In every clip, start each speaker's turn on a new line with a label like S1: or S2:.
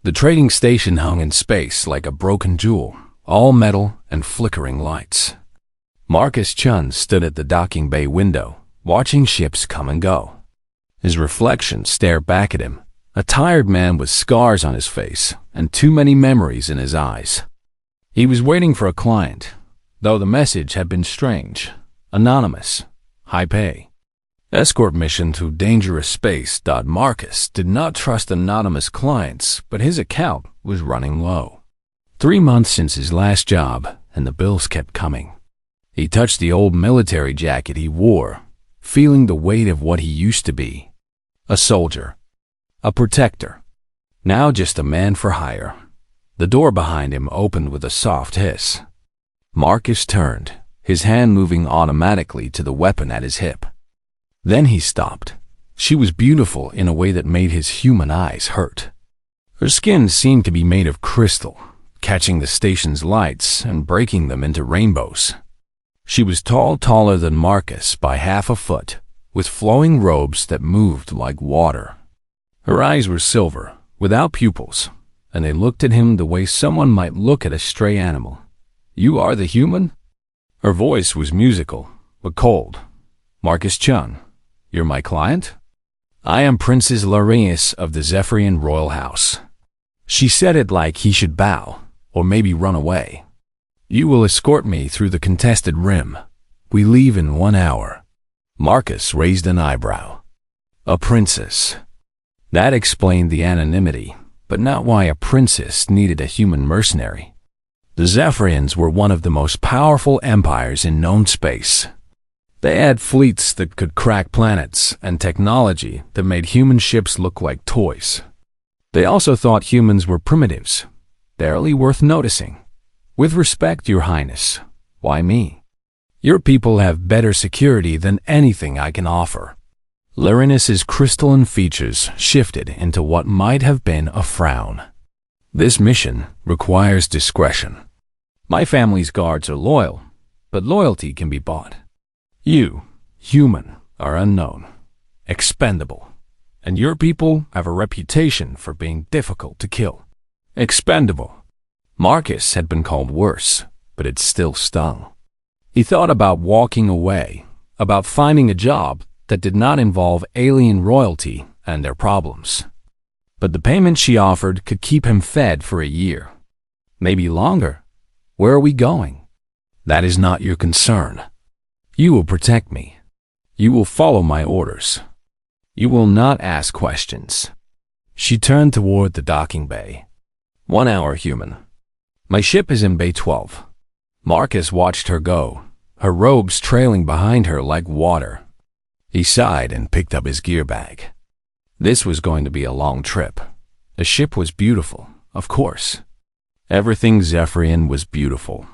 S1: The trading station hung in space like a broken jewel, all metal and flickering lights. Marcus Chun stood at the docking bay window, watching ships come and go. His reflection stared back at him, a tired man with scars on his face and too many memories in his eyes. He was waiting for a client, though the message had been strange, anonymous, high pay. Escort mission to dangerous space. Marcus did not trust anonymous clients, but his account was running low. 3 months since his last job, and the bills kept coming. He touched the old military jacket he wore, feeling the weight of what he used to be. A soldier. A protector. Now just a man for hire. The door behind him opened with a soft hiss. Marcus turned, his hand moving automatically to the weapon at his hip. Then he stopped. She was beautiful in a way that made his human eyes hurt. Her skin seemed to be made of crystal, catching the station's lights and breaking them into rainbows. She was taller than Marcus by half a foot, with flowing robes that moved like water. Her eyes were silver, without pupils, and they looked at him the way someone might look at a stray animal. "You are the human?" Her voice was musical, but cold. "Marcus Chun, you're my client? I am Princess Larius of the Zephyrian Royal House." She said it like he should bow, or maybe run away. "You will escort me through the contested rim. We leave in 1 hour." Marcus raised an eyebrow. A princess. That explained the anonymity, but not why a princess needed a human mercenary. The Zephyrians were one of the most powerful empires in known space. They had fleets that could crack planets and technology that made human ships look like toys. They also thought humans were primitives, barely worth noticing. "With respect, Your Highness, why me? Your people have better security than anything I can offer." Lyrinus's crystalline features shifted into what might have been a frown. "This mission requires discretion. My family's guards are loyal, but loyalty can be bought. You, human, are unknown, expendable, and your people have a reputation for being difficult to kill." Expendable. Marcus had been called worse, but it still stung. He thought about walking away, about finding a job that did not involve alien royalty and their problems. But the payment she offered could keep him fed for a year. Maybe longer. Where are we going? That is not your concern. You will protect me. You will follow my orders. You will not ask questions. She turned toward the docking bay. 1 hour, human. My ship is in Bay 12. Marcus watched her go, her robes trailing behind her like water. He sighed and picked up his gear bag. This was going to be a long trip. The ship was beautiful, of course. Everything Zephyrian was beautiful.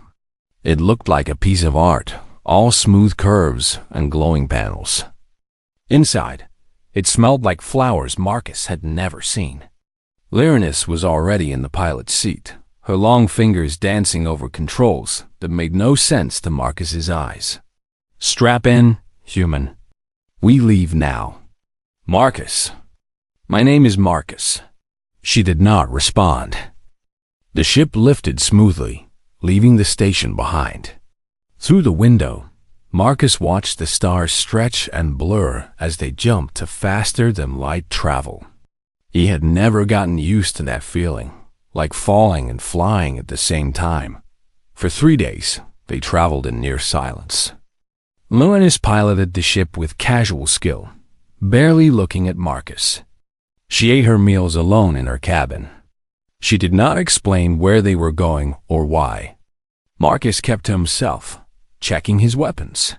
S1: It looked like a piece of art, all smooth curves and glowing panels. Inside, it smelled like flowers Marcus had never seen. Lyrinus was already in the pilot's seat, her long fingers dancing over controls that made no sense to Marcus's eyes. "Strap in, human. We leave now." "Marcus." "My name is Marcus." She did not respond. The ship lifted smoothly, leaving the station behind. Through the window, Marcus watched the stars stretch and blur as they jumped to faster-than-light travel. He had never gotten used to that feeling, like falling and flying at the same time. For 3 days, they traveled in near silence. Lyrinus piloted the ship with casual skill, barely looking at Marcus. She ate her meals alone in her cabin. She did not explain where they were going or why. Marcus kept to himself, checking his weapons,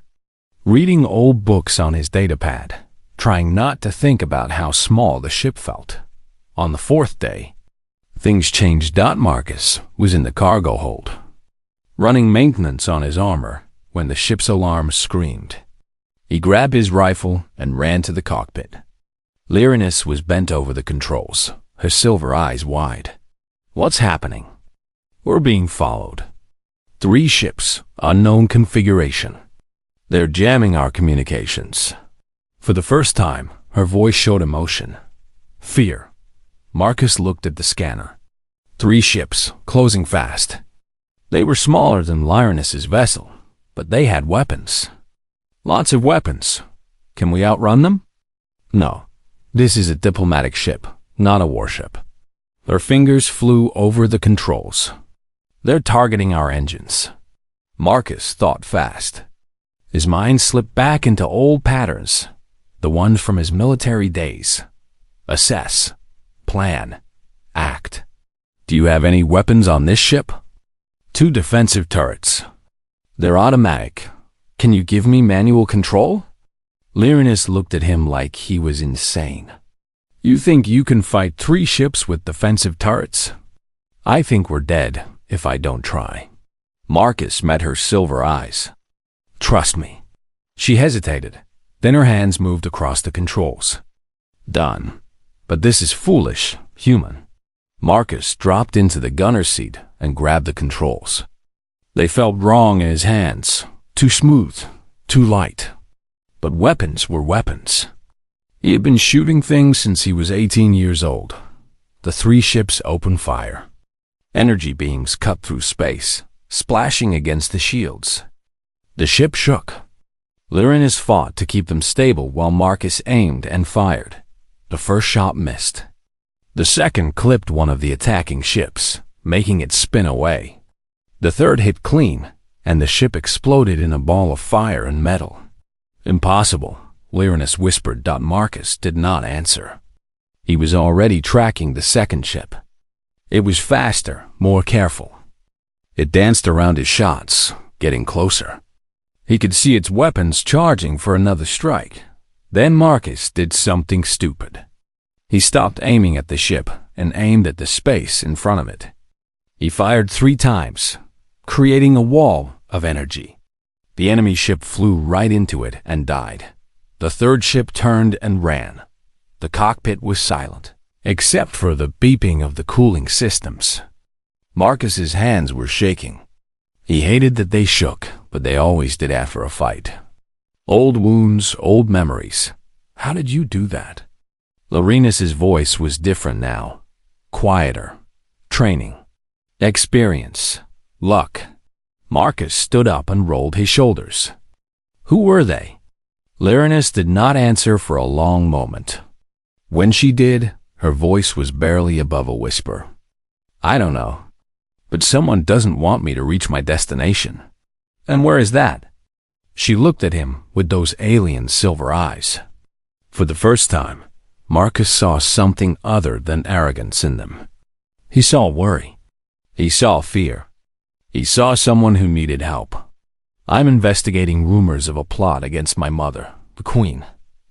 S1: reading old books on his datapad, trying not to think about how small the ship felt. On the 4th day, things changed. Marcus was in the cargo hold, running maintenance on his armor when the ship's alarm screamed. He grabbed his rifle and ran to the cockpit. Lyrinus was bent over the controls, her silver eyes wide. "What's happening?" "We're being followed. 3 ships, unknown configuration. They're jamming our communications." For the first time, her voice showed emotion. Fear. Marcus looked at the scanner. 3 ships, closing fast. They were smaller than Lyranus's vessel, but they had weapons. Lots of weapons. Can we outrun them? No. This is a diplomatic ship, not a warship. Their fingers flew over the controls. They're targeting our engines. Marcus thought fast. His mind slipped back into old patterns, the ones from his military days. Assess, plan, act. Do you have any weapons on this ship? 2 defensive turrets. They're automatic. Can you give me manual control? Lyranus looked at him like he was insane. You think you can fight 3 ships with defensive turrets? I think we're dead if I don't try. Marcus met her silver eyes. Trust me. She hesitated. Then her hands moved across the controls. Done. But this is foolish, human. Marcus dropped into the gunner's seat and grabbed the controls. They felt wrong in his hands. Too smooth, too light. But weapons were weapons. He had been shooting things since he was 18 years old. The 3 ships opened fire. Energy beams cut through space, splashing against the shields. The ship shook. Lyranus fought to keep them stable while Marcus aimed and fired. The first shot missed. The second clipped one of the attacking ships, making it spin away. The third hit clean, and the ship exploded in a ball of fire and metal. Impossible, Lyranus whispered. Marcus did not answer. He was already tracking the second ship. It was faster, more careful. It danced around his shots, getting closer. He could see its weapons charging for another strike. Then Marcus did something stupid. He stopped aiming at the ship and aimed at the space in front of it. He fired 3 times, creating a wall of energy. The enemy ship flew right into it and died. The third ship turned and ran. The cockpit was silent, except for the beeping of the cooling systems. Marcus's hands were shaking. He hated that they shook, but they always did after a fight. Old wounds, old memories. How did you do that? Lyranus's voice was different now. Quieter. Training. Experience. Luck. Marcus stood up and rolled his shoulders. Who were they? Lyranus did not answer for a long moment. When she did, her voice was barely above a whisper. I don't know. But someone doesn't want me to reach my destination. And where is that? She looked at him with those alien silver eyes. For the first time, Marcus saw something other than arrogance in them. He saw worry. He saw fear. He saw someone who needed help. I'm investigating rumors of a plot against my mother, the Queen.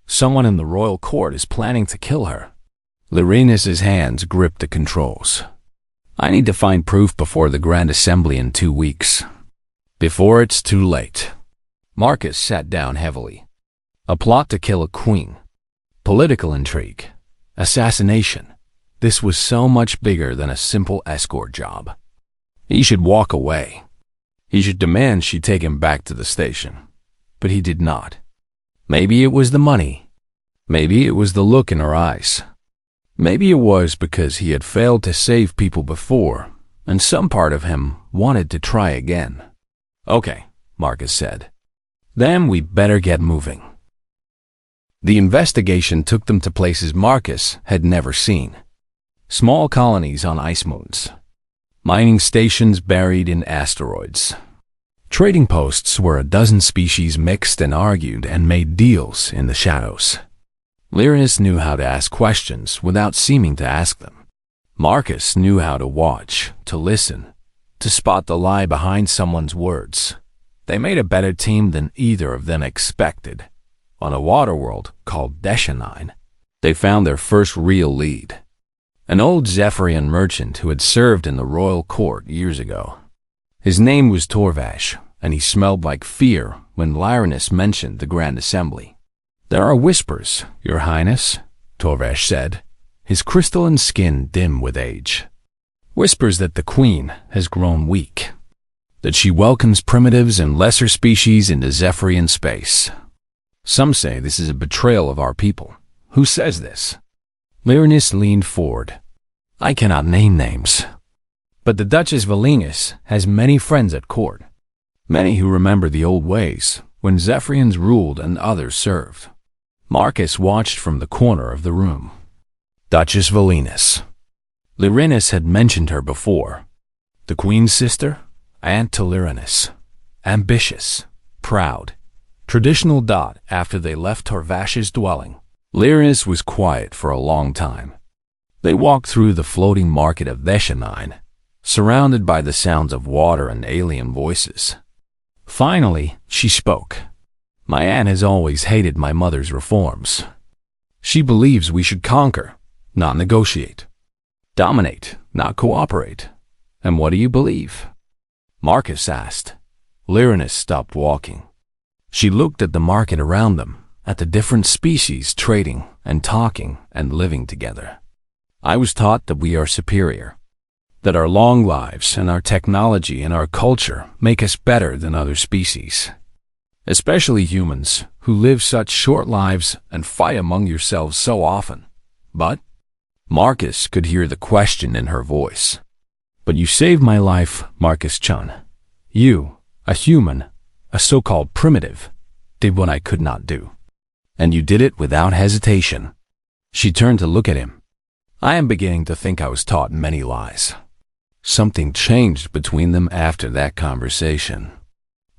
S1: Someone in the royal court is planning to kill her. Lyranus's hands gripped the controls. I need to find proof before the Grand Assembly in 2 weeks. Before it's too late. Marcus sat down heavily. A plot to kill a queen. Political intrigue. Assassination. This was so much bigger than a simple escort job. He should walk away. He should demand she take him back to the station. But he did not. Maybe it was the money. Maybe it was the look in her eyes. Maybe it was because he had failed to save people before, and some part of him wanted to try again. Okay, Marcus said. Then we better get moving. The investigation took them to places Marcus had never seen. Small colonies on ice moons. Mining stations buried in asteroids. Trading posts where a dozen species mixed and argued and made deals in the shadows. Lyranus knew how to ask questions without seeming to ask them. Marcus knew how to watch, to listen, to spot the lie behind someone's words. They made a better team than either of them expected. On a water world called Deshanine, they found their first real lead. An old Zephyrian merchant who had served in the royal court years ago. His name was Torvash, and he smelled like fear when Lyranus mentioned the Grand Assembly. There are whispers, Your Highness, Torvash said, his crystalline skin dim with age. Whispers that the Queen has grown weak, that she welcomes primitives and lesser species into Zephyrian space. Some say this is a betrayal of our people. Who says this? Lyranus leaned forward. I cannot name names. But the Duchess Valinus has many friends at court, many who remember the old ways when Zephyrians ruled and others served. Marcus watched from the corner of the room. Duchess Valinus. Lyrinus had mentioned her before. The queen's sister, Aunt to Lyrinus. Ambitious, proud, traditional dot after they left Torvash's dwelling. Lyrinus was quiet for a long time. They walked through the floating market of Veshanine, surrounded by the sounds of water and alien voices. Finally, she spoke. My aunt has always hated my mother's reforms. She believes we should conquer, not negotiate. Dominate, not cooperate. And what do you believe? Marcus asked. Lyrinus stopped walking. She looked at the market around them, at the different species trading and talking and living together. I was taught that we are superior, that our long lives and our technology and our culture make us better than other species, especially humans who live such short lives and fight among yourselves so often. But Marcus could hear the question in her voice. But you saved my life, Marcus Chun. You, a human, a so-called primitive, did what I could not do. And you did it without hesitation. She turned to look at him. I am beginning to think I was taught many lies. Something changed between them after that conversation.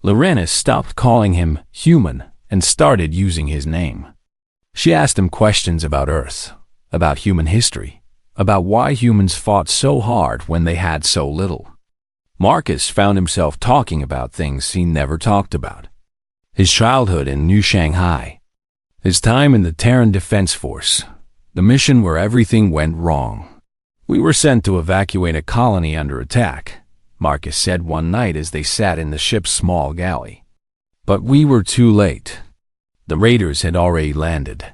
S1: Lyrinus stopped calling him human and started using his name. She asked him questions about Earth, about human history, about why humans fought so hard when they had so little. Marcus found himself talking about things he never talked about. His childhood in New Shanghai, his time in the Terran Defense Force, the mission where everything went wrong. We were sent to evacuate a colony under attack, Marcus said one night as they sat in the ship's small galley. But we were too late. The raiders had already landed.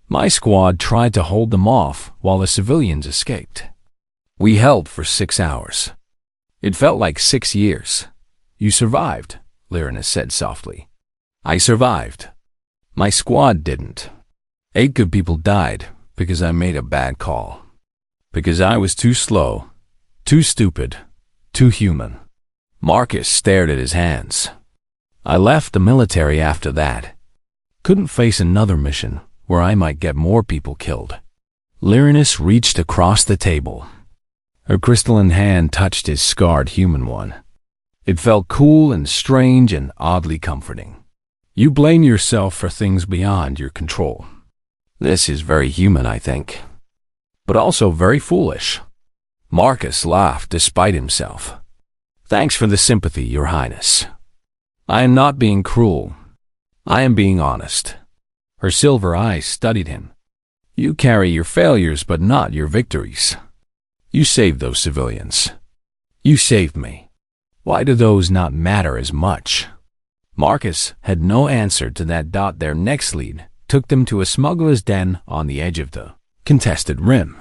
S1: My squad tried to hold them off while the civilians escaped. We held for 6 hours. It felt like 6 years. You survived, Lyrinus said softly. I survived. My squad didn't. 8 good people died because I made a bad call. Because I was too slow, too stupid, too human. Marcus stared at his hands. I left the military after that. Couldn't face another mission where I might get more people killed. Lyrinus reached across the table. Her crystalline hand touched his scarred human one. It felt cool and strange and oddly comforting. You blame yourself for things beyond your control. This is very human, I think, but also very foolish. Marcus laughed despite himself. Thanks for the sympathy, Your Highness. I am not being cruel. I am being honest. Her silver eyes studied him. You carry your failures but not your victories. You saved those civilians. You saved me. Why do those not matter as much? Marcus had no answer to that. Their next lead took them to a smuggler's den on the edge of the contested rim,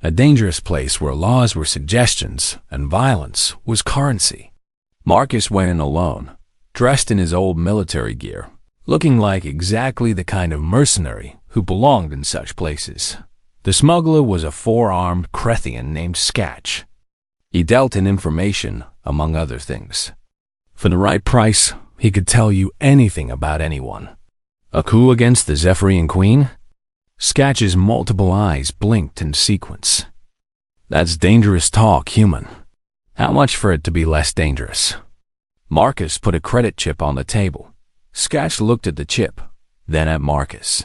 S1: a dangerous place where laws were suggestions and violence was currency. Marcus went in alone, dressed in his old military gear, looking like exactly the kind of mercenary who belonged in such places. The smuggler was a 4-armed Crethian named Skatch. He dealt in information, among other things. For the right price, he could tell you anything about anyone. A coup against the Zephyrian Queen? Skatch's multiple eyes blinked in sequence. That's dangerous talk, human. How much for it to be less dangerous? Marcus put a credit chip on the table. Skatch looked at the chip, then at Marcus.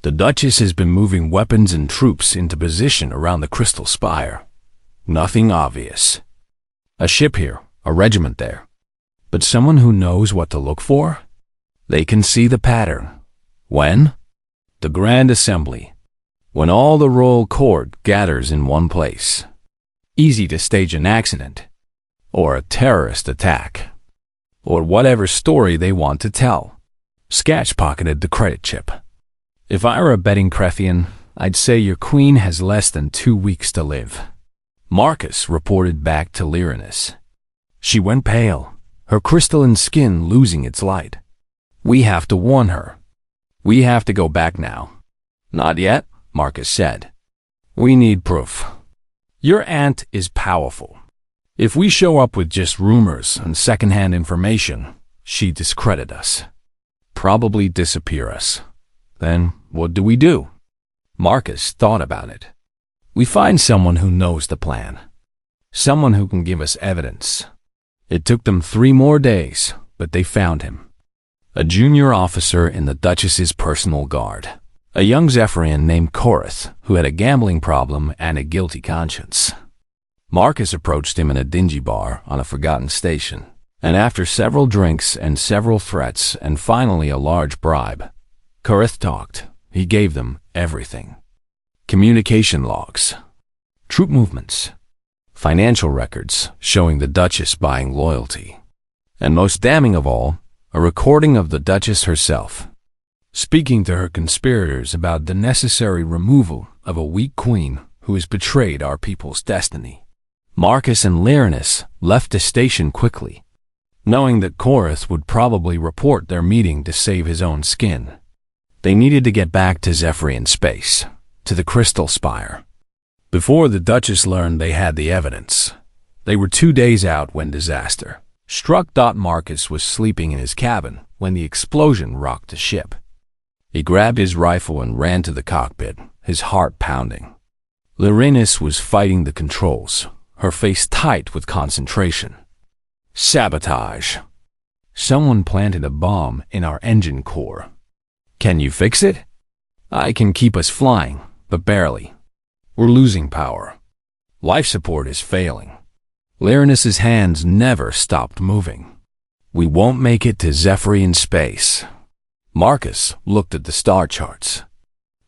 S1: The Duchess has been moving weapons and troops into position around the Crystal Spire. Nothing obvious. A ship here, a regiment there. But someone who knows what to look for? They can see the pattern. When? The Grand Assembly. When all the royal court gathers in one place. Easy to stage an accident. Or a terrorist attack. Or whatever story they want to tell. Skatch pocketed the credit chip. If I were a betting Crethian, I'd say your queen has less than 2 weeks to live. Marcus reported back to Lyrinus. She went pale, her crystalline skin losing its light. We have to warn her. We have to go back now. Not yet, Marcus said. We need proof. Your aunt is powerful. If we show up with just rumors and secondhand information, she'd discredit us. Probably disappear us. Then what do? Marcus thought about it. We find someone who knows the plan. Someone who can give us evidence. It took them 3 more days, but they found him. A junior officer in the Duchess's personal guard. A young Zephyrian named Korath, who had a gambling problem and a guilty conscience. Marcus approached him in a dingy bar on a forgotten station, and after several drinks and several threats and finally a large bribe, Korath talked. He gave them everything. Communication logs, troop movements, financial records showing the Duchess buying loyalty, and most damning of all, a recording of the Duchess herself, speaking to her conspirators about the necessary removal of a weak queen who has betrayed our people's destiny. Marcus and Lyrinus left the station quickly, knowing that Korath would probably report their meeting to save his own skin. They needed to get back to Zephyrian space, to the Crystal Spire. Before the Duchess learned they had the evidence, they were 2 days out when disaster struck. Marcus was sleeping in his cabin when the explosion rocked the ship. He grabbed his rifle and ran to the cockpit, his heart pounding. Lyrinus was fighting the controls, her face tight with concentration. Sabotage. Someone planted a bomb in our engine core. Can you fix it? I can keep us flying, but barely. We're losing power. Life support is failing. Lyrinus's hands never stopped moving. We won't make it to Zephyrian space. Marcus looked at the star charts.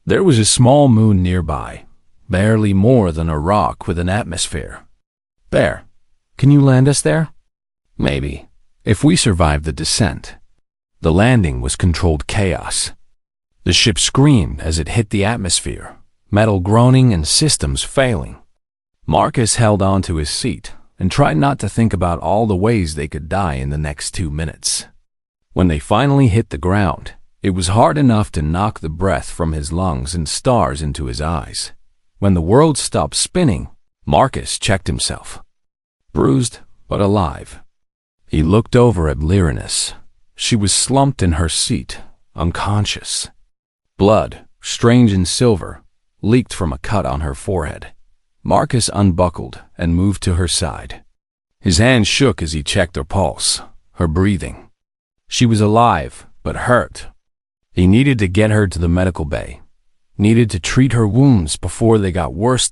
S1: There was a small moon nearby, barely more than a rock with an atmosphere. There. Can you land us there? Maybe, if we survive the descent. The landing was controlled chaos. The ship screamed as it hit the atmosphere, metal groaning and systems failing. Marcus held on to his seat and tried not to think about all the ways they could die in the next 2 minutes. When they finally hit the ground, it was hard enough to knock the breath from his lungs and stars into his eyes. When the world stopped spinning, Marcus checked himself. Bruised, but alive. He looked over at Lyrinus. She was slumped in her seat, unconscious. Blood, strange and silver, leaked from a cut on her forehead. Marcus unbuckled and moved to her side. His hand shook as he checked her pulse, her breathing. She was alive, but hurt. He needed to get her to the medical bay. Needed to treat her wounds before they got worse.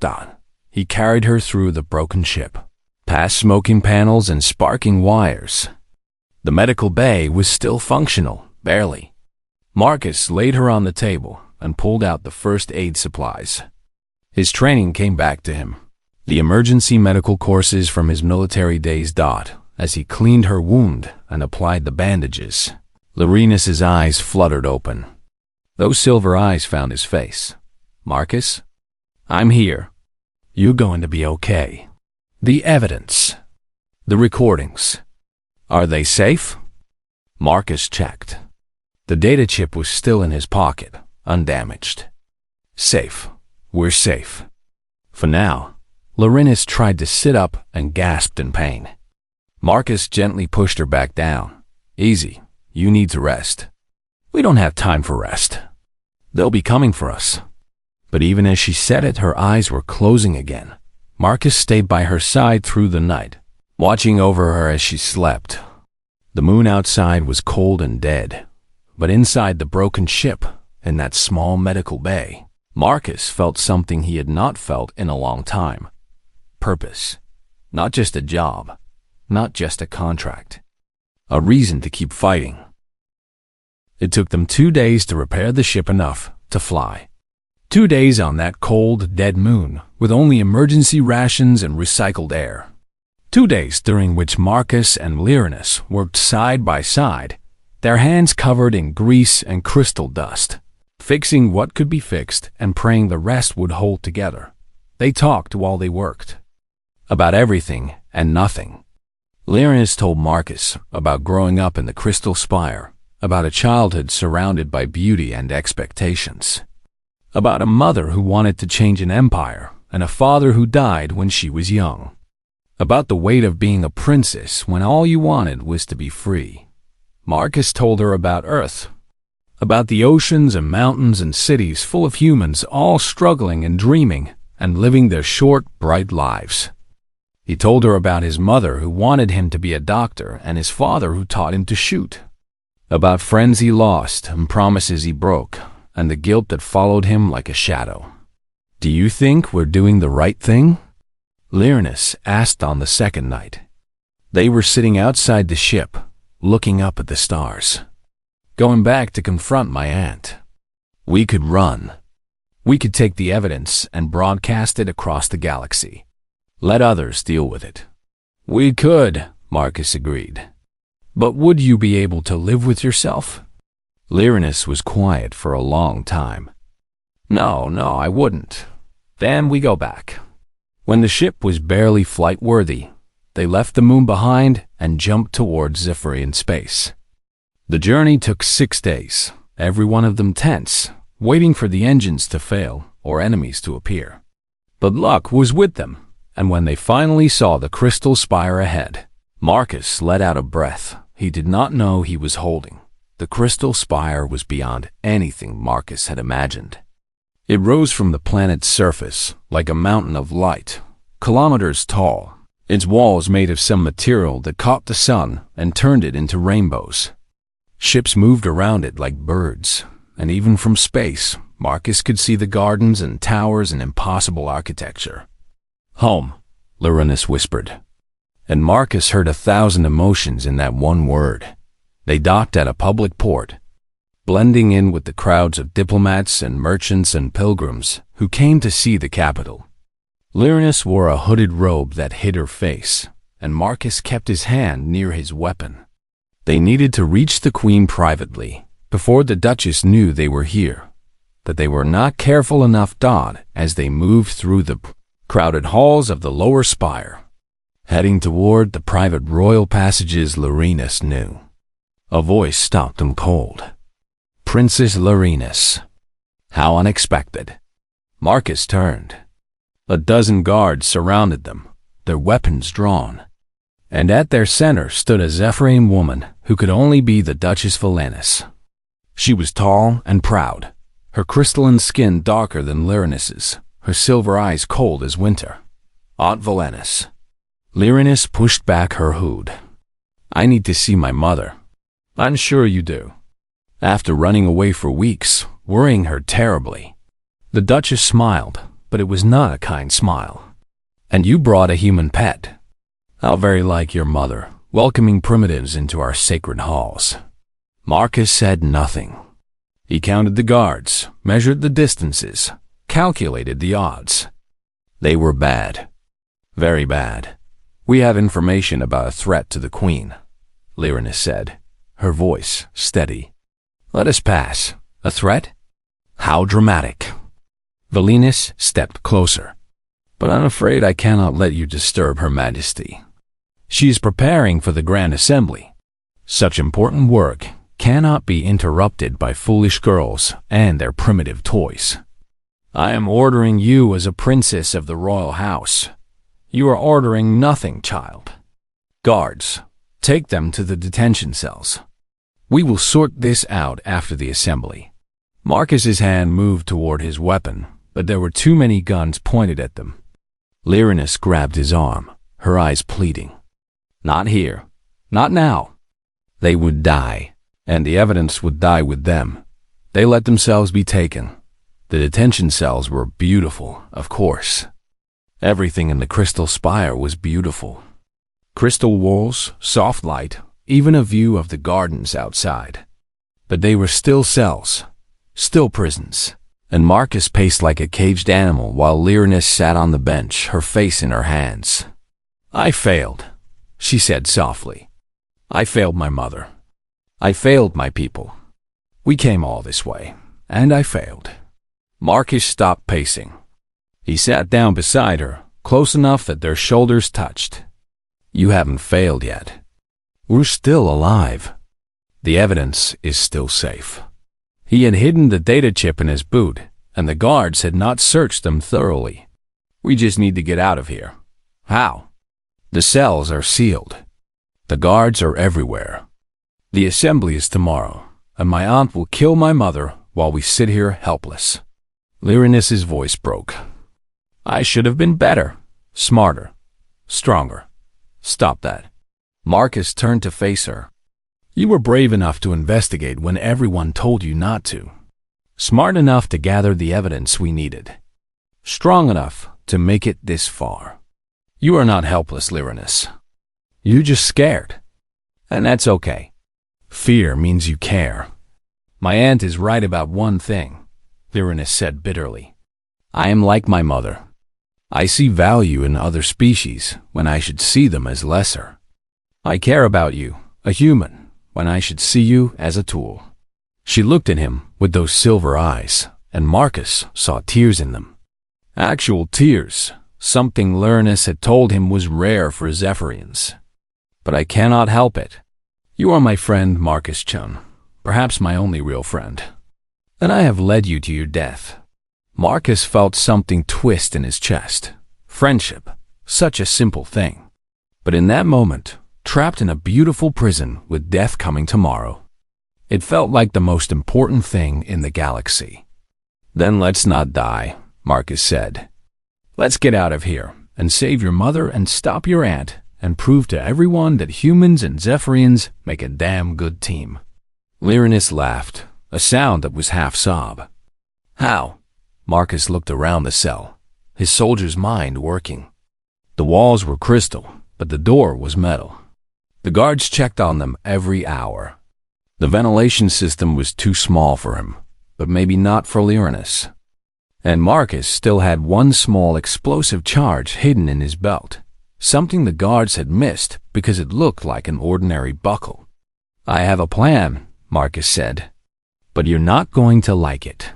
S1: He carried her through the broken ship, past smoking panels and sparking wires. The medical bay was still functional, barely. Marcus laid her on the table and pulled out the first aid supplies. His training came back to him. The emergency medical courses from his military days. As he cleaned her wound and applied the bandages, Lyrinus's eyes fluttered open. Those silver eyes found his face. Marcus, I'm here. You're going to be okay. The evidence. The recordings. Are they safe? Marcus checked. The data chip was still in his pocket, undamaged. Safe. We're safe. For now. Lyrinus tried to sit up and gasped in pain. Marcus gently pushed her back down. Easy. You need to rest. We don't have time for rest. They'll be coming for us. But even as she said it, her eyes were closing again. Marcus stayed by her side through the night, watching over her as she slept. The moon outside was cold and dead, but inside the broken ship, in that small medical bay, Marcus felt something he had not felt in a long time. Purpose. Not just a job, not just a contract. A reason to keep fighting. It took them 2 days to repair the ship enough to fly. 2 days on that cold, dead moon, with only emergency rations and recycled air. 2 days during which Marcus and Lyrinus worked side by side, their hands covered in grease and crystal dust, fixing what could be fixed and praying the rest would hold together. They talked while they worked. About everything and nothing. Lyrinus told Marcus about growing up in the Crystal Spire, about a childhood surrounded by beauty and expectations, about a mother who wanted to change an empire and a father who died when she was young, About the weight of being a princess when all you wanted was to be free. Marcus told her about Earth, about the oceans and mountains and cities full of humans all struggling and dreaming and living their short, bright lives. He told her about his mother who wanted him to be a doctor and his father who taught him to shoot, about friends he lost and promises he broke and the guilt that followed him like a shadow. "Do you think we're doing the right thing?" Lyrinus asked on the second night. They were sitting outside the ship, looking up at the stars. "Going back to confront my aunt. We could run. We could take the evidence and broadcast it across the galaxy. Let others deal with it." "We could," Marcus agreed. "But would you be able to live with yourself?" Lyrinus was quiet for a long time. No, I wouldn't." Then we go back. When the ship was barely flight-worthy, they left the moon behind and jumped towards Zephyrian space. The journey took 6 days, every one of them tense, waiting for the engines to fail or enemies to appear. But luck was with them, and when they finally saw the crystal spire ahead, Marcus let out a breath he did not know he was holding. The crystal spire was beyond anything Marcus had imagined. It rose from the planet's surface like a mountain of light, kilometers tall, its walls made of some material that caught the sun and turned it into rainbows. Ships moved around it like birds, and even from space, Marcus could see the gardens and towers and impossible architecture. "Home," Lyrinus whispered. And Marcus heard 1,000 emotions in that one word. They docked at a public port, blending in with the crowds of diplomats and merchants and pilgrims who came to see the capital. Lyrinus wore a hooded robe that hid her face, and Marcus kept his hand near his weapon. They needed to reach the Queen privately before the Duchess knew they were here, that they were not careful enough dawed as they moved through the crowded halls of the lower spire, heading toward the private royal passages. Lyrinus knew. A voice stopped them cold. "Princess Lyrinus." How unexpected. Marcus turned. A dozen guards surrounded them, their weapons drawn. And at their center stood a Zephyrian woman who could only be the Duchess Valenus. She was tall and proud, her crystalline skin darker than Lyrinus's, her silver eyes cold as winter. "Aunt Valenus." Lyrinus pushed back her hood. "I need to see my mother." "I'm sure you do." After running away for weeks, worrying her terribly, the Duchess smiled, but it was not a kind smile. "And you brought a human pet. How very like your mother, welcoming primitives into our sacred halls." Marcus said nothing. He counted the guards, measured the distances, calculated the odds. They were bad. Very bad. "We have information about a threat to the Queen," Lyrinus said, her voice steady. "Let us pass. A threat? How dramatic." Valenus stepped closer. "But I'm afraid I cannot let you disturb Her Majesty. She is preparing for the Grand Assembly. Such important work cannot be interrupted by foolish girls and their primitive toys. I am ordering you as a princess of the royal house. You are ordering nothing, child. Guards, take them to the detention cells. We will sort this out after the assembly." Marcus's hand moved toward his weapon, but there were too many guns pointed at them. Lyrinus grabbed his arm, her eyes pleading. "Not here. Not now." They would die, and the evidence would die with them. They let themselves be taken. The detention cells were beautiful, of course. Everything in the crystal spire was beautiful. Crystal walls, soft light, even a view of the gardens outside. But they were still cells, still prisons, and Marcus paced like a caged animal while Lyrinus sat on the bench, her face in her hands. "I failed," she said softly. "I failed my mother. I failed my people. We came all this way, and I failed." Marcus stopped pacing. He sat down beside her, close enough that their shoulders touched. "You haven't failed yet. We're still alive. The evidence is still safe." He had hidden the data chip in his boot, and the guards had not searched them thoroughly. "We just need to get out of here." "How?" The cells are sealed. The guards are everywhere. The assembly is tomorrow, and my aunt will kill my mother while we sit here helpless. Lyranus's voice broke. I should have been better, smarter, stronger. Stop that. Marcus turned to face her. You were brave enough to investigate when everyone told you not to. Smart enough to gather the evidence we needed. Strong enough to make it this far. You are not helpless, Lyranus. You're just scared. And that's okay. Fear means you care. My aunt is right about one thing, Lyranus said bitterly. I am like my mother. I see value in other species when I should see them as lesser. I care about you, a human, when I should see you as a tool. She looked at him with those silver eyes, and Marcus saw tears in them. Actual tears, something Lyranus had told him was rare for Zephyrians. But I cannot help it. You are my friend, Marcus Chun, perhaps my only real friend. And I have led you to your death. Marcus felt something twist in his chest. Friendship, such a simple thing. But in that moment, trapped in a beautiful prison with death coming tomorrow, it felt like the most important thing in the galaxy. Then let's not die, Marcus said. Let's get out of here and save your mother and stop your aunt and prove to everyone that humans and Zephyrians make a damn good team. Lyranus laughed, a sound that was half sob. How? Marcus looked around the cell, his soldier's mind working. The walls were crystal, but the door was metal. The guards checked on them every hour. The ventilation system was too small for him, but maybe not for Lyranus. And Marcus still had one small explosive charge hidden in his belt, something the guards had missed because it looked like an ordinary buckle. I have a plan, Marcus said, but you're not going to like it.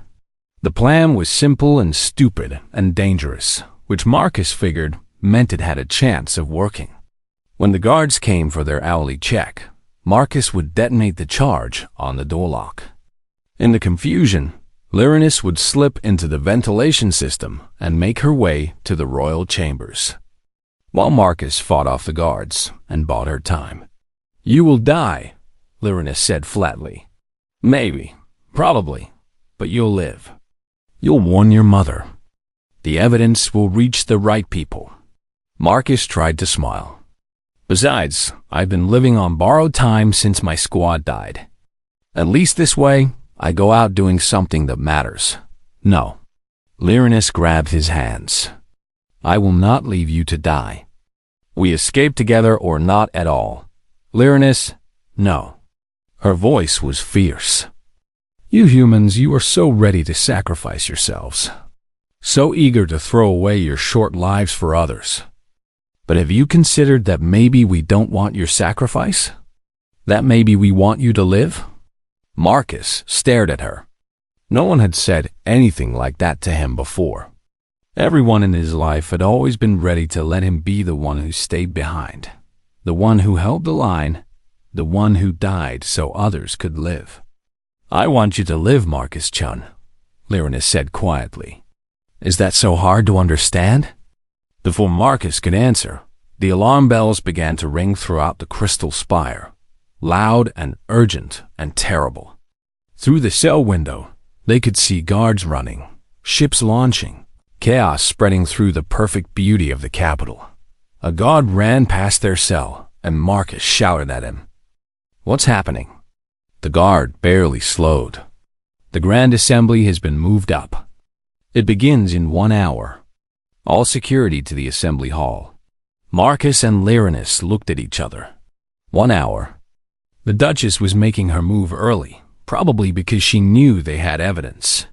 S1: The plan was simple and stupid and dangerous, which Marcus figured meant it had a chance of working. When the guards came for their hourly check, Marcus would detonate the charge on the door lock. In the confusion, Lyranus would slip into the ventilation system and make her way to the royal chambers, while Marcus fought off the guards and bought her time. You will die, Lyranus said flatly. Maybe, probably, but you'll live. You'll warn your mother. The evidence will reach the right people. Marcus tried to smile. Besides, I've been living on borrowed time since my squad died. At least this way, I go out doing something that matters. No. Lyranus grabbed his hands. I will not leave you to die. We escape together or not at all. Lyranus, no. Her voice was fierce. You humans, you are so ready to sacrifice yourselves. So eager to throw away your short lives for others. But have you considered that maybe we don't want your sacrifice? That maybe we want you to live? Marcus stared at her. No one had said anything like that to him before. Everyone in his life had always been ready to let him be the one who stayed behind, the one who held the line, the one who died so others could live. I want you to live, Marcus Chun, Lyranus said quietly. Is that so hard to understand? Before Marcus could answer, the alarm bells began to ring throughout the crystal spire, loud and urgent and terrible. Through the cell window, they could see guards running, ships launching, chaos spreading through the perfect beauty of the capital. A guard ran past their cell, and Marcus shouted at him. What's happening? The guard barely slowed. The Grand Assembly has been moved up. It begins in 1 hour. All security to the assembly hall. Marcus and Lyranus looked at each other. 1 hour. The Duchess was making her move early, probably because she knew they had evidence.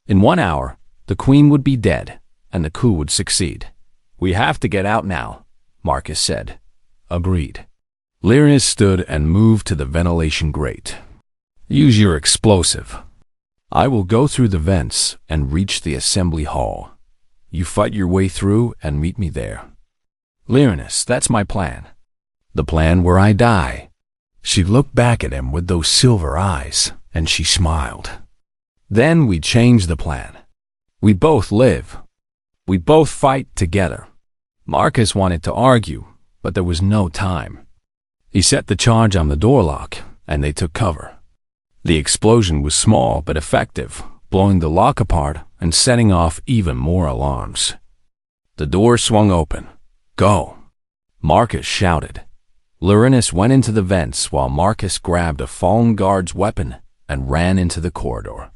S1: In 1 hour, the Queen would be dead, and the coup would succeed. We have to get out now, Marcus said. Agreed. Lyranus stood and moved to the ventilation grate. Use your explosive. I will go through the vents and reach the assembly hall. You fight your way through and meet me there. Lyranus, that's my plan. The plan where I die. She looked back at him with those silver eyes, and she smiled. Then we change the plan. We both live. We both fight together. Marcus wanted to argue, but there was no time. He set the charge on the door lock, and they took cover. The explosion was small but effective, blowing the lock apart and setting off even more alarms. The door swung open. "Go!" Marcus shouted. Lorinus went into the vents while Marcus grabbed a fallen guard's weapon and ran into the corridor.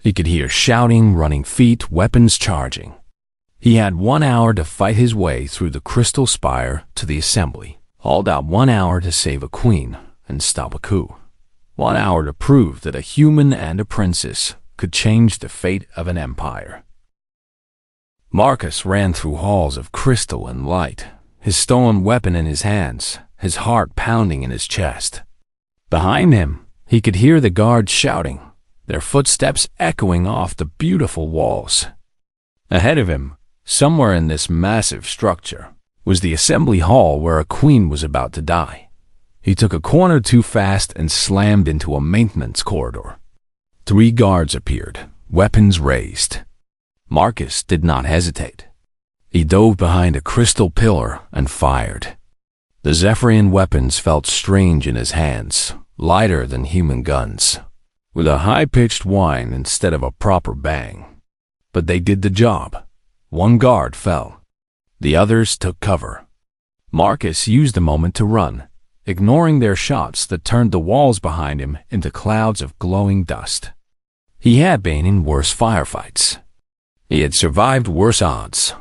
S1: He could hear shouting, running feet, weapons charging. He had 1 hour to fight his way through the crystal spire to the assembly. Hauled out 1 hour to save a queen and stop a coup. 1 hour to prove that a human and a princess could change the fate of an empire. Marcus ran through halls of crystal and light, his stolen weapon in his hands, his heart pounding in his chest. Behind him, he could hear the guards shouting, their footsteps echoing off the beautiful walls. Ahead of him, somewhere in this massive structure, was the assembly hall where a queen was about to die. He took a corner too fast and slammed into a maintenance corridor. 3 guards appeared, weapons raised. Marcus did not hesitate. He dove behind a crystal pillar and fired. The Zephyrian weapons felt strange in his hands, lighter than human guns, with a high-pitched whine instead of a proper bang. But they did the job. 1 guard fell. The others took cover. Marcus used the moment to run, ignoring their shots that turned the walls behind him into clouds of glowing dust. He had been in worse firefights. He had survived worse odds.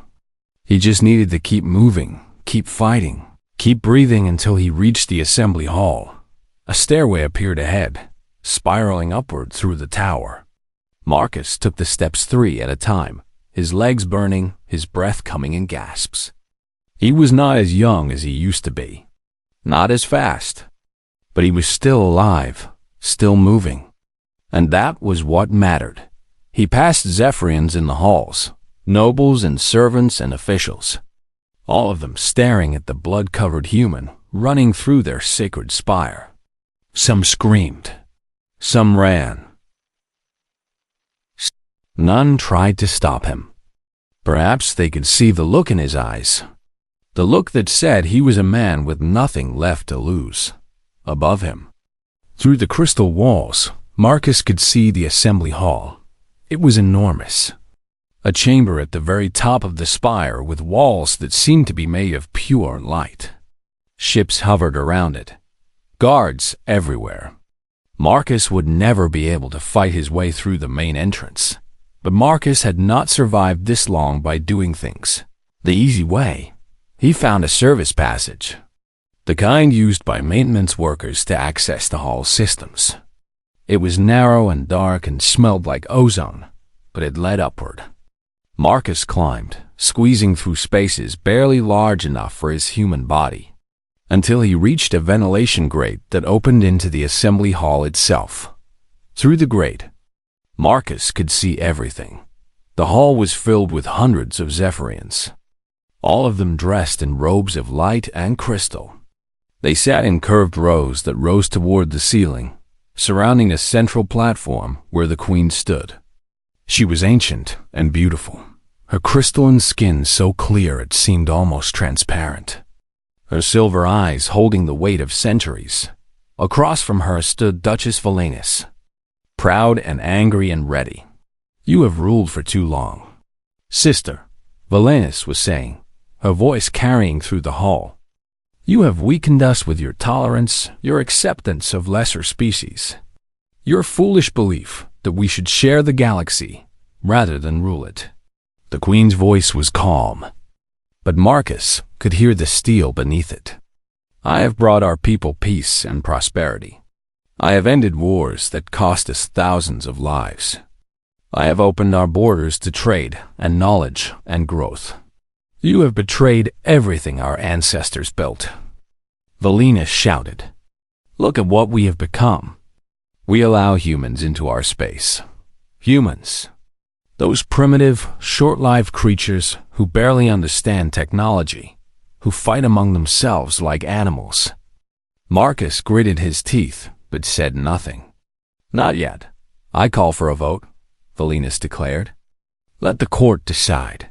S1: He just needed to keep moving, keep fighting, keep breathing until he reached the assembly hall. A stairway appeared ahead, spiraling upward through the tower. Marcus took the steps 3 at a time, his legs burning, his breath coming in gasps. He was not as young as he used to be, not as fast, but he was still alive, still moving. And that was what mattered. He passed Zephyrians in the halls, nobles and servants and officials, all of them staring at the blood-covered human running through their sacred spire. Some screamed. Some ran. None tried to stop him. Perhaps they could see the look in his eyes, the look that said he was a man with nothing left to lose. Above him, through the crystal walls, Marcus could see the assembly hall. It was enormous. A chamber at the very top of the spire with walls that seemed to be made of pure light. Ships hovered around it. Guards everywhere. Marcus would never be able to fight his way through the main entrance. But Marcus had not survived this long by doing things the easy way. He found a service passage, the kind used by maintenance workers to access the hall systems. It was narrow and dark and smelled like ozone, but it led upward. Marcus climbed, squeezing through spaces barely large enough for his human body, until he reached a ventilation grate that opened into the assembly hall itself. Through the grate, Marcus could see everything. The hall was filled with hundreds of Zephyrians, all of them dressed in robes of light and crystal. They sat in curved rows that rose toward the ceiling, surrounding a central platform where the queen stood. She was ancient and beautiful, her crystalline skin so clear it seemed almost transparent, her silver eyes holding the weight of centuries. Across from her stood Duchess Valenus, proud and angry and ready. "You have ruled for too long, sister," Valenus was saying, her voice carrying through the hall. "You have weakened us with your tolerance, your acceptance of lesser species, your foolish belief that we should share the galaxy rather than rule it." The queen's voice was calm, but Marcus could hear the steel beneath it. "I have brought our people peace and prosperity. I have ended wars that cost us thousands of lives. I have opened our borders to trade and knowledge and growth. You have betrayed everything our ancestors built." Valenus shouted. "Look at what we have become. We allow humans into our space. Humans. Those primitive, short-lived creatures who barely understand technology, who fight among themselves like animals." Marcus gritted his teeth, but said nothing. "Not yet. I call for a vote," Valenus declared. "Let the court decide.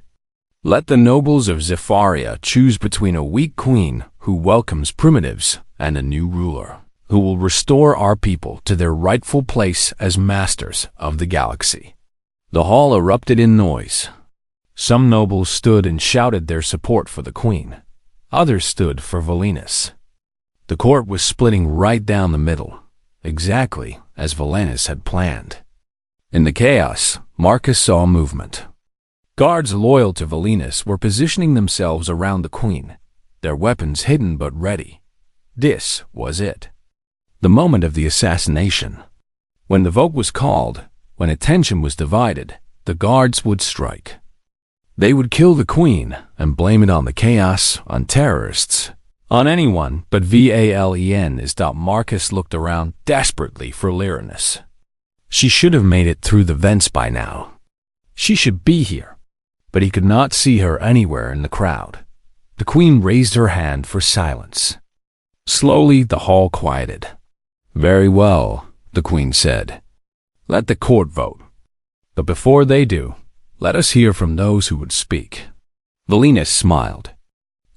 S1: Let the nobles of Zephyria choose between a weak queen who welcomes primitives and a new ruler, who will restore our people to their rightful place as masters of the galaxy. The hall erupted in noise. Some nobles stood and shouted their support for the queen. Others stood for Valinus. The court was splitting right down the middle, exactly as Valinus had planned. In the chaos, Marcus saw movement. Guards loyal to Valinus were positioning themselves around the queen, their weapons hidden but ready. This was it. The moment of the assassination. When the vote was called, when attention was divided, the guards would strike. They would kill the queen and blame it on the chaos, on terrorists, on anyone but Valen. As Marcus looked around desperately for Lyranus. She should have made it through the vents by now. She should be here. But he could not see her anywhere in the crowd. The queen raised her hand for silence. Slowly, the hall quieted. "Very well," the queen said. "Let the court vote. But before they do, let us hear from those who would speak." Valinus smiled.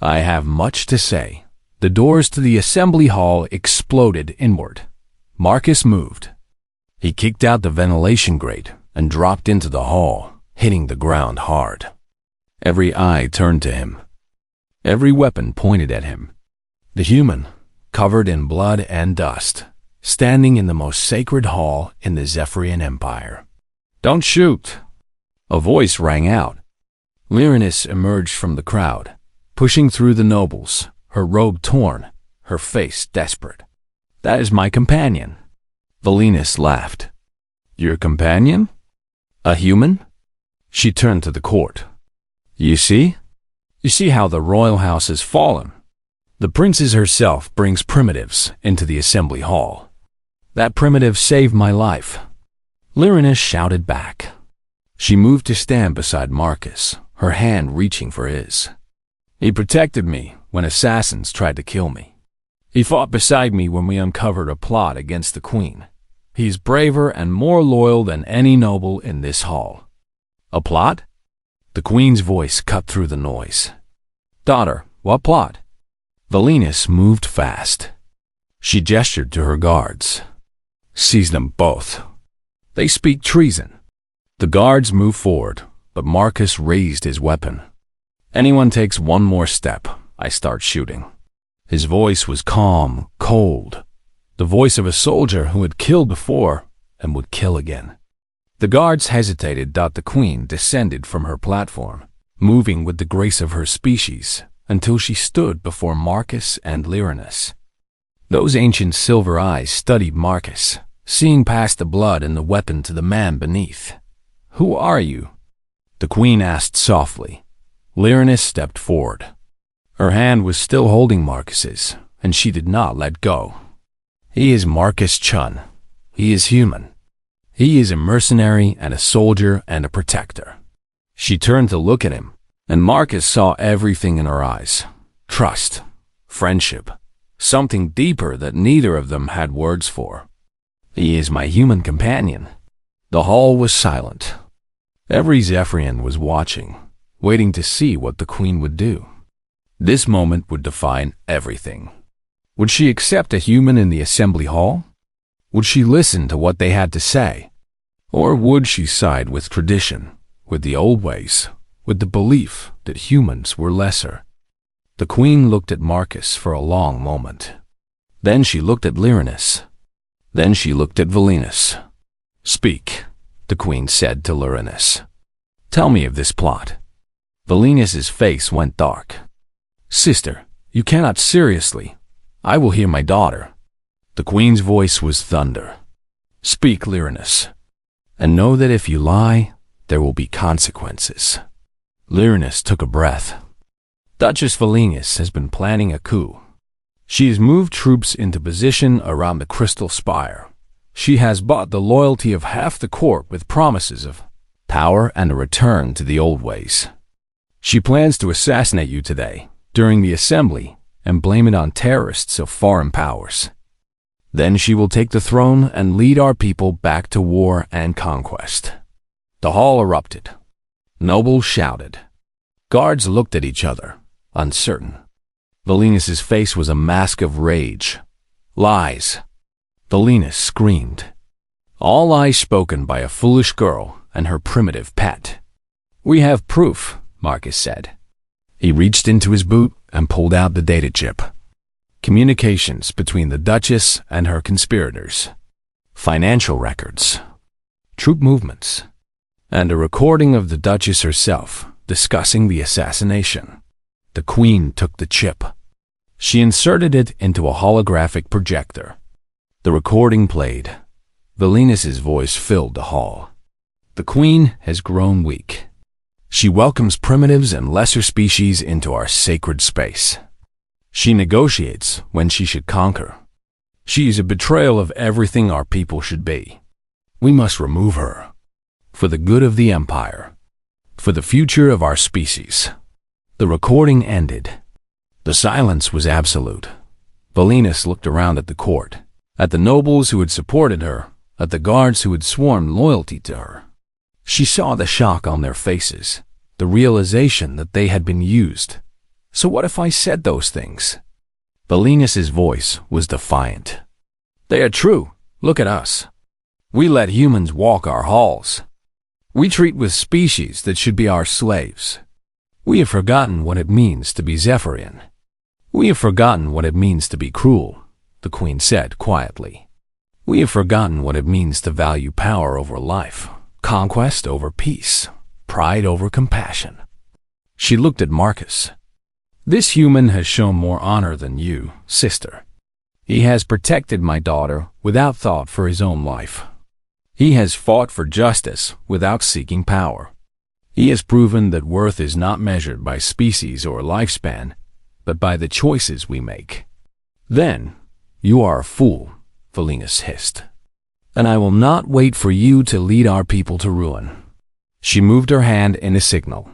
S1: "I have much to say." The doors to the assembly hall exploded inward. Marcus moved. He kicked out the ventilation grate and dropped into the hall, hitting the ground hard. Every eye turned to him. Every weapon pointed at him. The human, covered in blood and dust, standing in the most sacred hall in the Zephyrian Empire. "Don't shoot!" A voice rang out. Lyranus emerged from the crowd, pushing through the nobles, her robe torn, her face desperate. "That is my companion." Valinus laughed. "Your companion? A human?" She turned to the court. You see how the royal house has fallen. The princess herself brings primitives into the assembly hall. That primitive saved my life." Lyranus shouted back. She moved to stand beside Marcus, her hand reaching for his. "He protected me when assassins tried to kill me. He fought beside me when we uncovered a plot against the queen. He is braver and more loyal than any noble in this hall." "A plot?" The queen's voice cut through the noise. "Daughter, what plot?" Valinus moved fast. She gestured to her guards. "Seize them both. They speak treason." The guards moved forward, but Marcus raised his weapon. "Anyone takes one more step, I start shooting." His voice was calm, cold, the voice of a soldier who had killed before and would kill again. The guards hesitated. The queen descended from her platform, moving with the grace of her species, until she stood before Marcus and Lyranus. Those ancient silver eyes studied Marcus, seeing past the blood and the weapon to the man beneath. "Who are you?" the queen asked softly. Lyranus stepped forward. Her hand was still holding Marcus's, and she did not let go. "He is Marcus Chun. He is human. He is a mercenary and a soldier and a protector." She turned to look at him, and Marcus saw everything in her eyes. Trust, friendship, something deeper that neither of them had words for. "He is my human companion." The hall was silent. Every Zephyrian was watching, waiting to see what the queen would do. This moment would define everything. Would she accept a human in the assembly hall? Would she listen to what they had to say? Or would she side with tradition, with the old ways, with the belief that humans were lesser? The queen looked at Marcus for a long moment. Then she looked at Lyranus. Then she looked at Valinus. "Speak," the queen said to Lyranus. "Tell me of this plot." Valinus's face went dark. "Sister, you cannot seriously. I will hear my daughter." The queen's voice was thunder. "Speak, Lyranus, and know that if you lie, there will be consequences." Lyranus took a breath. "Duchess Valinus has been planning a coup. She has moved troops into position around the Crystal Spire. She has bought the loyalty of half the court with promises of power and a return to the old ways. She plans to assassinate you today, during the assembly, and blame it on terrorists of foreign powers. Then she will take the throne and lead our people back to war and conquest." The hall erupted. Nobles shouted. Guards looked at each other, uncertain. Valinus's face was a mask of rage. Lies. Valinus screamed. All lies spoken by a foolish girl and her primitive pet. We have proof, Marcus said. He reached into his boot and pulled out the data chip. Communications between the Duchess and her conspirators. Financial records. Troop movements. And a recording of the Duchess herself discussing the assassination. The Queen took the chip. She inserted it into a holographic projector. The recording played. Valinus's voice filled the hall. The Queen has grown weak. She welcomes primitives and lesser species into our sacred space. She negotiates when she should conquer. She is a betrayal of everything our people should be. We must remove her. For the good of the Empire. For the future of our species. The recording ended. The silence was absolute. Valinus looked around at the court, at the nobles who had supported her, at the guards who had sworn loyalty to her. She saw the shock on their faces, the realization that they had been used. So what if I said those things? Valinus's voice was defiant. They are true. Look at us. We let humans walk our halls. We treat with species that should be our slaves. We have forgotten what it means to be Zephyrian. We have forgotten what it means to be cruel, the Queen said quietly. We have forgotten what it means to value power over life, conquest over peace, pride over compassion. She looked at Marcus. This human has shown more honor than you, sister. He has protected my daughter without thought for his own life. He has fought for justice without seeking power. He has proven that worth is not measured by species or lifespan, but by the choices we make. Then, you are a fool, Valinus hissed. And I will not wait for you to lead our people to ruin. She moved her hand in a signal.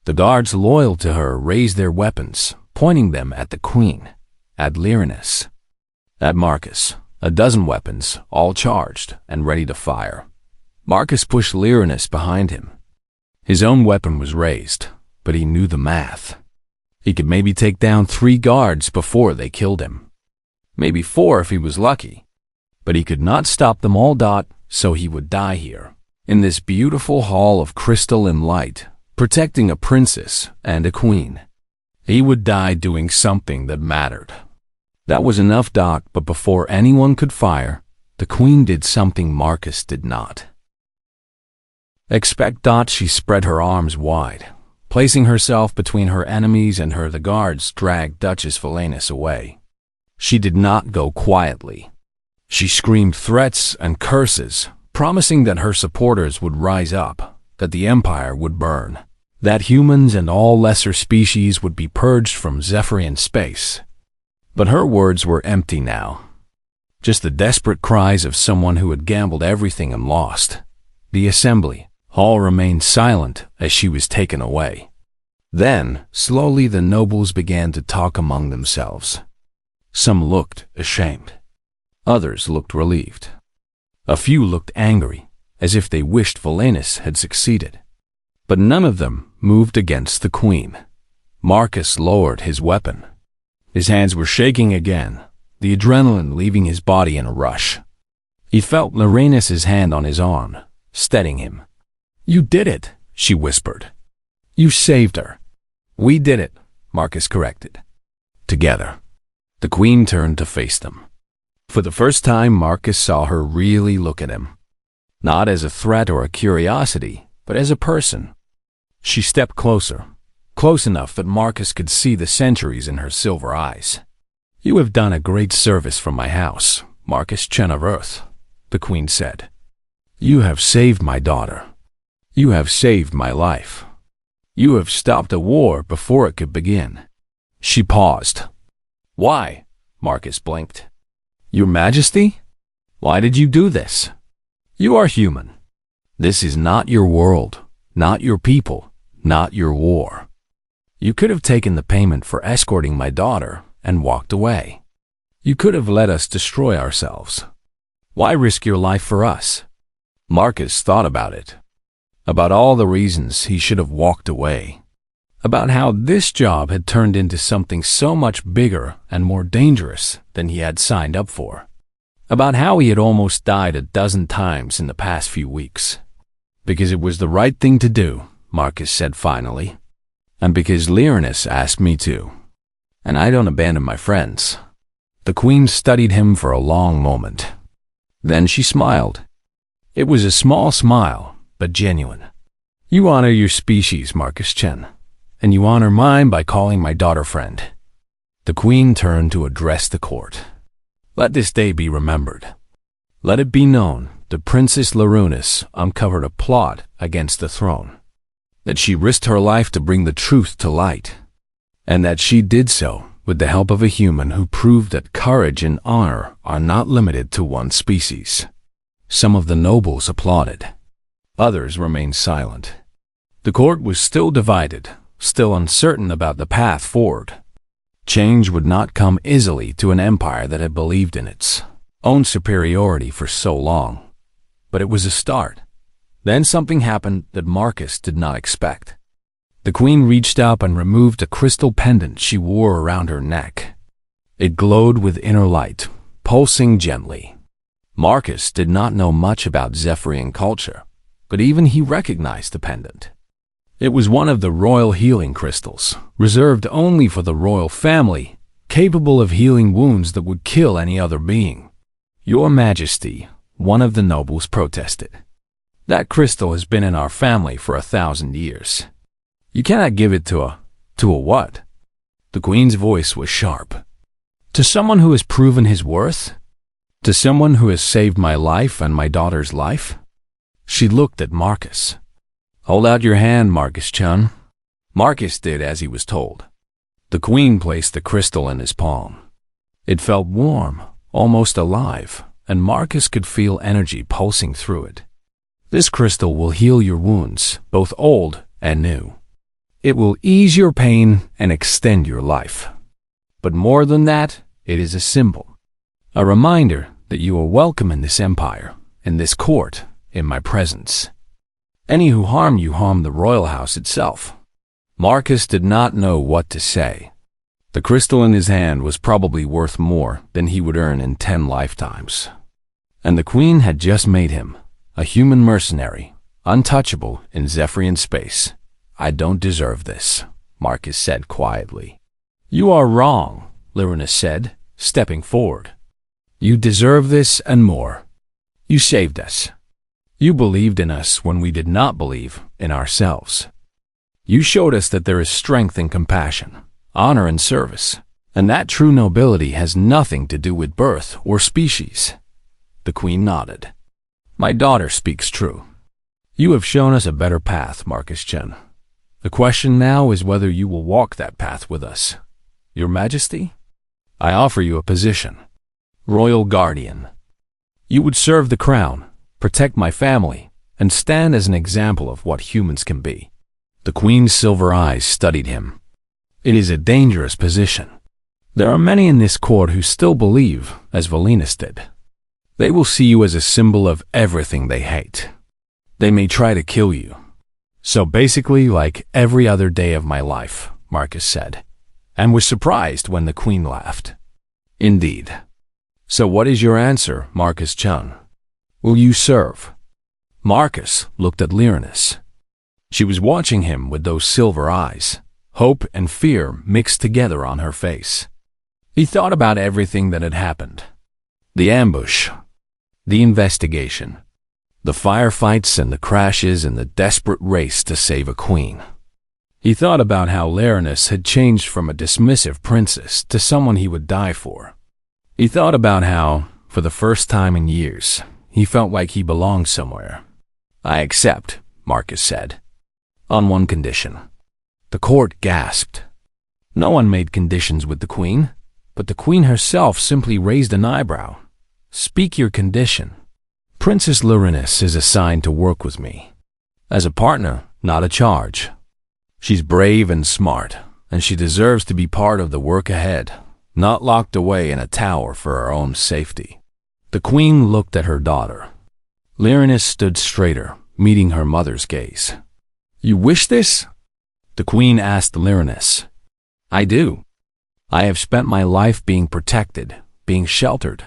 S1: The guards loyal to her raised their weapons, pointing them at the Queen, at Lyranus, at Marcus. A dozen weapons, all charged and ready to fire. Marcus pushed Lyranus behind him. His own weapon was raised, but he knew the math. He could maybe take down 3 guards before they killed him. Maybe 4 if he was lucky. But he could not stop them all. So he would die here, in this beautiful hall of crystal and light, protecting a princess and a queen. He would die doing something that mattered. That was enough. But before anyone could fire, the Queen did something Marcus did not expect. She spread her arms wide, placing herself between her enemies and her. The guards dragged Duchess Valinus away. She did not go quietly. She screamed threats and curses, promising that her supporters would rise up, that the Empire would burn, that humans and all lesser species would be purged from Zephyrian space. But her words were empty now. Just the desperate cries of someone who had gambled everything and lost. The assembly hall remained silent as she was taken away. Then, slowly the nobles began to talk among themselves. Some looked ashamed. Others looked relieved. A few looked angry, as if they wished Valinus had succeeded. But none of them moved against the Queen. Marcus lowered his weapon. His hands were shaking again, the adrenaline leaving his body in a rush. He felt Lyranus's hand on his arm, steadying him. You did it, she whispered. You saved her. We did it, Marcus corrected. Together. The Queen turned to face them. For the first time, Marcus saw her really look at him. Not as a threat or a curiosity, but as a person. She stepped closer. Close enough that Marcus could see the centuries in her silver eyes. You have done a great service for my house, Marcus Chen of Earth, the Queen said. You have saved my daughter. You have saved my life. You have stopped a war before it could begin. She paused. Why? Marcus blinked. Your Majesty? Why did you do this? You are human. This is not your world, not your people, not your war. You could have taken the payment for escorting my daughter and walked away. You could have let us destroy ourselves. Why risk your life for us? Marcus thought about it. About all the reasons he should have walked away. about how this job had turned into something so much bigger and more dangerous than he had signed up for, about how he had almost died a dozen times in the past few weeks. Because it was the right thing to do, Marcus said finally, and because Lyranus asked me to, and I don't abandon my friends. The Queen studied him for a long moment. Then she smiled. It was a small smile, but genuine. You honor your species, Marcus Chen, and you honor mine by calling my daughter friend. The Queen turned to address the court. Let this day be remembered. Let it be known that Princess Lyranus uncovered a plot against the throne, that she risked her life to bring the truth to light, and that she did so with the help of a human who proved that courage and honor are not limited to one species. Some of the nobles applauded. Others remained silent. The court was still divided, still uncertain about the path forward. Change would not come easily to an empire that had believed in its own superiority for so long. But it was a start. Then something happened that Marcus did not expect. The Queen reached up and removed a crystal pendant she wore around her neck. It glowed with inner light, pulsing gently. Marcus did not know much about Zephyrian culture, but even he recognized the pendant. It was one of the royal healing crystals, reserved only for the royal family, capable of healing wounds that would kill any other being. Your Majesty, one of the nobles protested. That crystal has been in our family for 1,000 years. You cannot give it to a what? The Queen's voice was sharp. To someone who has proven his worth? To someone who has saved my life and my daughter's life? She looked at Marcus. Hold out your hand, Marcus Chun. Marcus did as he was told. The Queen placed the crystal in his palm. It felt warm, almost alive, and Marcus could feel energy pulsing through it. This crystal will heal your wounds, both old and new. It will ease your pain and extend your life. But more than that, it is a symbol, a reminder that you are welcome in this empire, in this court, in my presence. Any who harm you harm the royal house itself. Marcus did not know what to say. The crystal in his hand was probably worth more than he would earn in 10 lifetimes. And the Queen had just made him a human mercenary, untouchable in Zephyrian space. I don't deserve this, Marcus said quietly. You are wrong, Lyranus said, stepping forward. You deserve this and more. You saved us. You believed in us when we did not believe in ourselves. You showed us that there is strength in compassion, honor in service, and that true nobility has nothing to do with birth or species. The Queen nodded. My daughter speaks true. You have shown us a better path, Marcus Chen. The question now is whether you will walk that path with us. Your Majesty, I offer you a position. Royal Guardian. You would serve the crown, protect my family, and stand as an example of what humans can be. The Queen's silver eyes studied him. It is a dangerous position. There are many in this court who still believe, as Valinus did. They will see you as a symbol of everything they hate. They may try to kill you. So basically like every other day of my life, Marcus said, and was surprised when the Queen laughed. Indeed. So what is your answer, Marcus Chun? Will you serve? Marcus looked at Lyranus. She was watching him with those silver eyes, hope and fear mixed together on her face. He thought about everything that had happened. The ambush, the investigation, the firefights and the crashes and the desperate race to save a queen. He thought about how Lyranus had changed from a dismissive princess to someone he would die for. He thought about how, for the first time in years, he felt like he belonged somewhere. I accept, Marcus said. On one condition. The court gasped. No one made conditions with the Queen, but the Queen herself simply raised an eyebrow. Speak your condition. Princess Lyranus is assigned to work with me. As a partner, not a charge. She's brave and smart, and she deserves to be part of the work ahead, not locked away in a tower for her own safety. The Queen looked at her daughter. Lyranus stood straighter, meeting her mother's gaze. You wish this? The queen asked Lyranus. I do. I have spent my life being protected, being sheltered,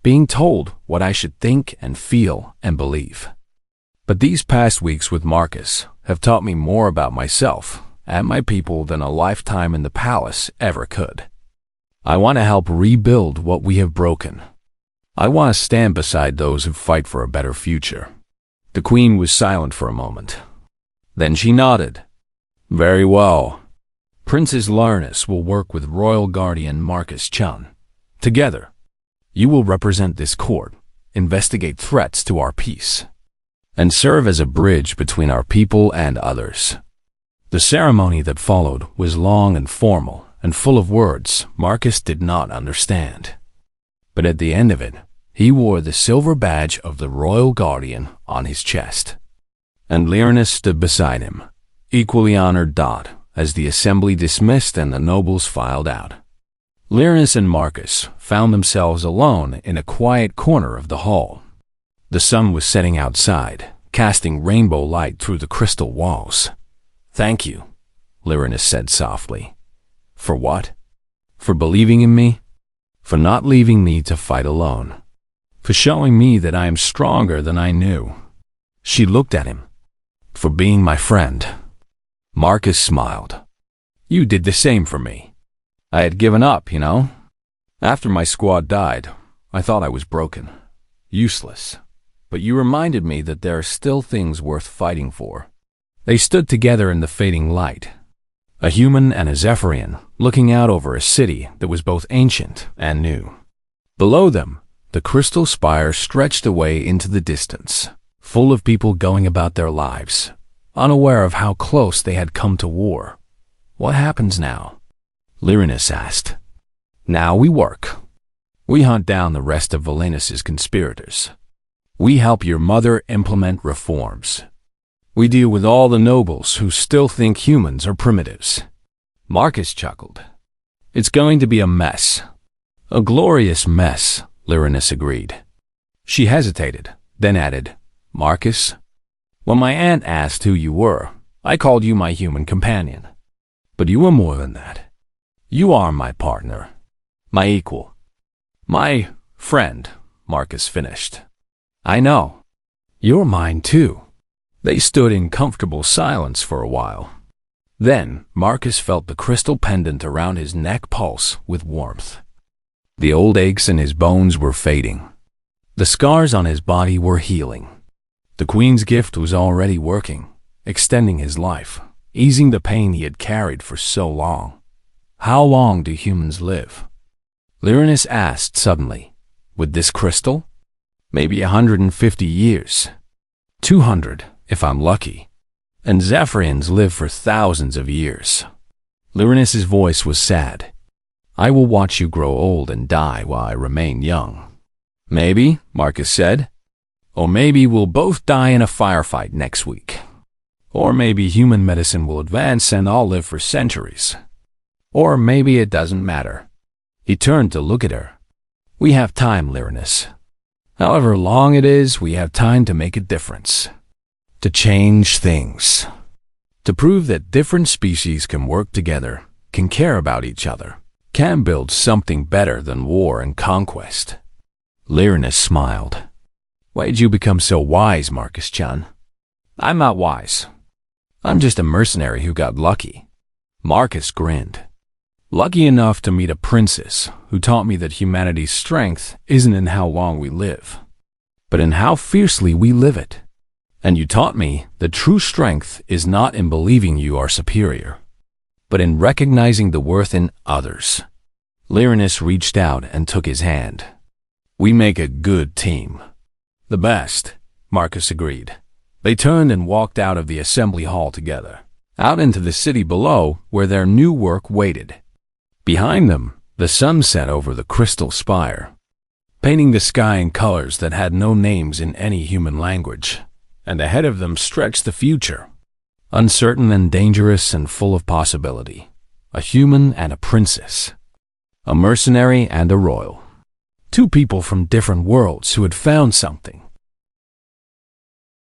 S1: being told what I should think and feel and believe. But these past weeks with Marcus have taught me more about myself and my people than a lifetime in the palace ever could. I want to help rebuild what we have broken. I want to stand beside those who fight for a better future. The queen was silent for a moment. Then she nodded. Very well. Princess Lyranus will work with royal guardian Marcus Chun. Together, you will represent this court, investigate threats to our peace, and serve as a bridge between our people and others. The ceremony that followed was long and formal and full of words Marcus did not understand. But at the end of it, he wore the silver badge of the royal guardian on his chest. And Lyranus stood beside him, equally honored as the assembly dismissed and the nobles filed out. Lyranus and Marcus found themselves alone in a quiet corner of the hall. The sun was setting outside, casting rainbow light through the crystal walls. Thank you, Lyranus said softly. For what? For believing in me? For not leaving me to fight alone? For showing me that I am stronger than I knew? She looked at him. For being my friend. Marcus smiled. You did the same for me. I had given up, you know. After my squad died, I thought I was broken, useless. But you reminded me that there are still things worth fighting for. They stood together in the fading light, a human and a Zephyrian looking out over a city that was both ancient and new. Below them, the crystal spire stretched away into the distance, full of people going about their lives, unaware of how close they had come to war. What happens now? Lyranus asked. Now we work. We hunt down the rest of Valenus's conspirators. We help your mother implement reforms. We deal with all the nobles who still think humans are primitives. Marcus chuckled. It's going to be a mess. A glorious mess, Lyranus agreed. She hesitated, then added, Marcus, when my aunt asked who you were, I called you my human companion. But you are more than that. You are my partner, my equal, my friend, Marcus finished. I know. You're mine too. They stood in comfortable silence for a while. Then Marcus felt the crystal pendant around his neck pulse with warmth. The old aches in his bones were fading. The scars on his body were healing. The Queen's gift was already working, extending his life, easing the pain he had carried for so long. How long do humans live? Lyranus asked suddenly. With this crystal? Maybe 150 years. 200, if I'm lucky. And Zephyrians live for thousands of years. Lyranus's voice was sad. I will watch you grow old and die while I remain young. Maybe, Marcus said. Or maybe we'll both die in a firefight next week. Or maybe human medicine will advance and I'll live for centuries. Or maybe it doesn't matter. He turned to look at her. We have time, Lyranus. However long it is, we have time to make a difference. To change things. To prove that different species can work together, can care about each other, can build something better than war and conquest. Lyranus smiled. Why did you become so wise, Marcus-chan? I'm not wise. I'm just a mercenary who got lucky. Marcus grinned. Lucky enough to meet a princess who taught me that humanity's strength isn't in how long we live, but in how fiercely we live it. And you taught me that true strength is not in believing you are superior, but in recognizing the worth in others. Lyranus reached out and took his hand. We make a good team. The best, Marcus agreed. They turned and walked out of the assembly hall together, out into the city below where their new work waited. Behind them, the sun set over the crystal spire, painting the sky in colors that had no names in any human language. And ahead of them stretched the future, uncertain and dangerous and full of possibility. A human and a princess. A mercenary and a royal. Two people from different worlds who had found something.